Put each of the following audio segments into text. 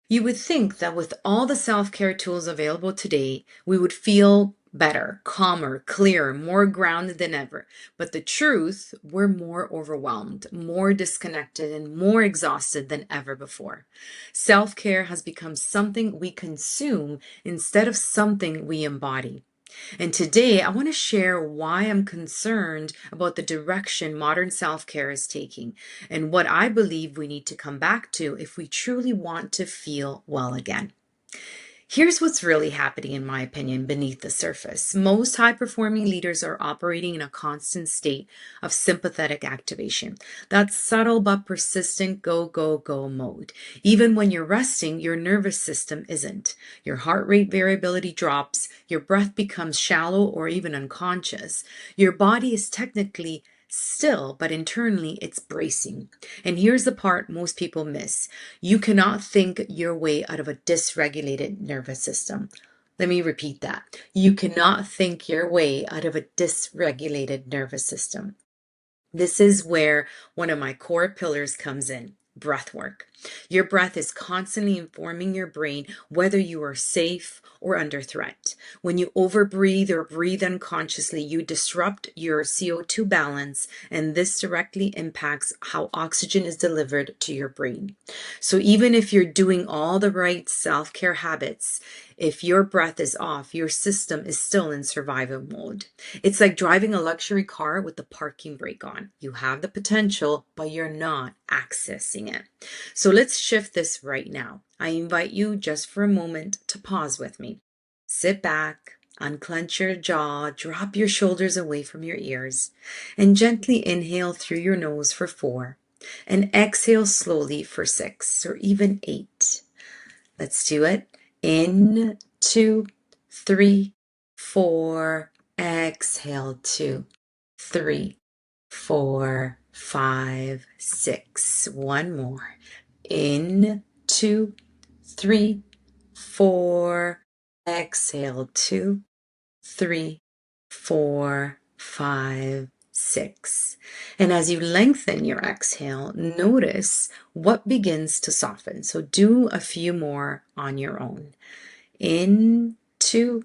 You would think that with all the self-care tools available today, we would feel better, calmer, clearer, more grounded than ever. But the truth, we're more overwhelmed, more disconnected, and more exhausted than ever before. Self-care has become something we consume instead of something we embody. And today I want to share why I'm concerned about the direction modern self care is taking and what I believe we need to come back to if we truly want to feel well again. Here's what's really happening, in my opinion, beneath the surface. Most high performing leaders are operating in a constant state of sympathetic activation. That subtle but persistent go, go, go mode. Even when you're resting, your nervous system isn't. Your heart rate variability drops, your breath becomes shallow or even unconscious. Your body is technically still, but internally it's bracing. And here's the part most people miss. You cannot think your way out of a dysregulated nervous system. Let me repeat that. You cannot think your way out of a dysregulated nervous system. This is where one of my core pillars comes in. Breath work. Your breath is constantly informing your brain whether you are safe or under threat. When you overbreathe or breathe unconsciously, you disrupt your CO2 balance, and this directly impacts how oxygen is delivered to your brain. So even if you're doing all the right self-care habits, if your breath is off, your system is still in survival mode. It's like driving a luxury car with the parking brake on. You have the potential, but you're not accessing it. So let's shift this right now. I invite you just for a moment to pause with me. Sit back, unclench your jaw, drop your shoulders away from your ears, and gently inhale through your nose for 4, and exhale slowly for 6 or even 8. Let's do it. In, 2, 3, 4. Exhale, 2, 3, 4, 5, 6. One more. In, 2, 3, 4. Exhale, 2, 3, 4, 5, 6. And as you lengthen your exhale, notice what begins to soften. So do a few more on your own. In, 2,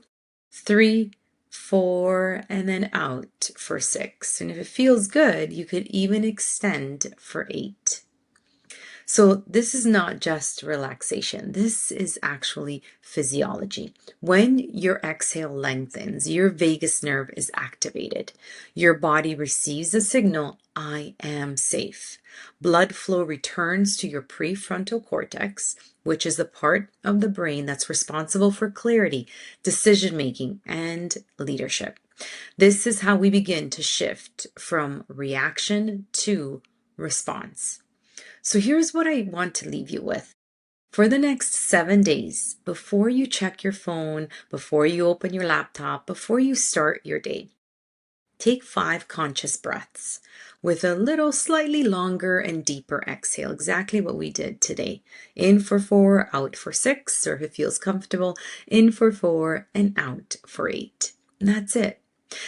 3, 4, and then out for 6. And if it feels good, you could even extend for 8. So this is not just relaxation. This is actually physiology. When your exhale lengthens, your vagus nerve is activated. Your body receives a signal, I am safe. Blood flow returns to your prefrontal cortex, which is the part of the brain that's responsible for clarity, decision-making, and leadership. This is how we begin to shift from reaction to response. So here's what I want to leave you with. For the next 7 days, before you check your phone, before you open your laptop, before you start your day, take 5 conscious breaths with a little slightly longer and deeper exhale, exactly what we did today. In for 4, out for 6, or if it feels comfortable, in for 4 and out for 8. And that's it.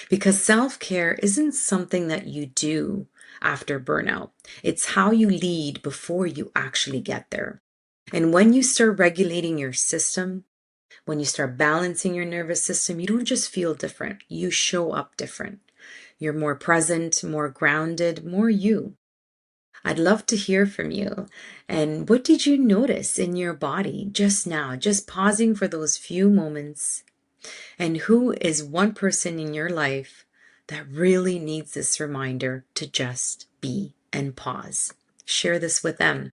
Because self-care isn't something that you do after burnout. It's how you lead before you actually get there. And when you start regulating your system, when you start balancing your nervous system, you don't just feel different, you show up different. You're more present, more grounded, more you. I'd love to hear from you. And what did you notice in your body just now, just pausing for those few moments? And who is one person in your life that really needs this reminder to just be and pause? Share this with them.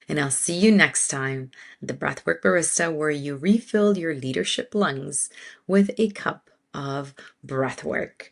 And I'll see you next time at the Breathwork Barista, where you refill your leadership lungs with a cup of breathwork.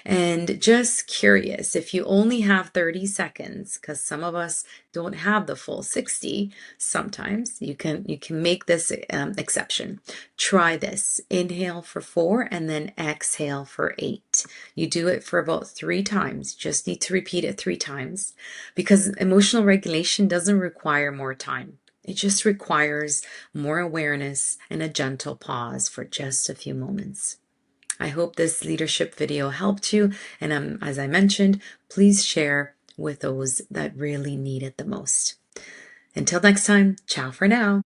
And just curious, if you only have 30 seconds, because some of us don't have the full 60, sometimes you can make this exception. Try this. Inhale for 4 and then exhale for 8. You do it for about 3 times. Just need to repeat it 3 times, because emotional regulation doesn't require more time. It just requires more awareness and a gentle pause for just a few moments. I hope this leadership video helped you, and as I mentioned, please share with those that really need it the most. Until next time, ciao for now.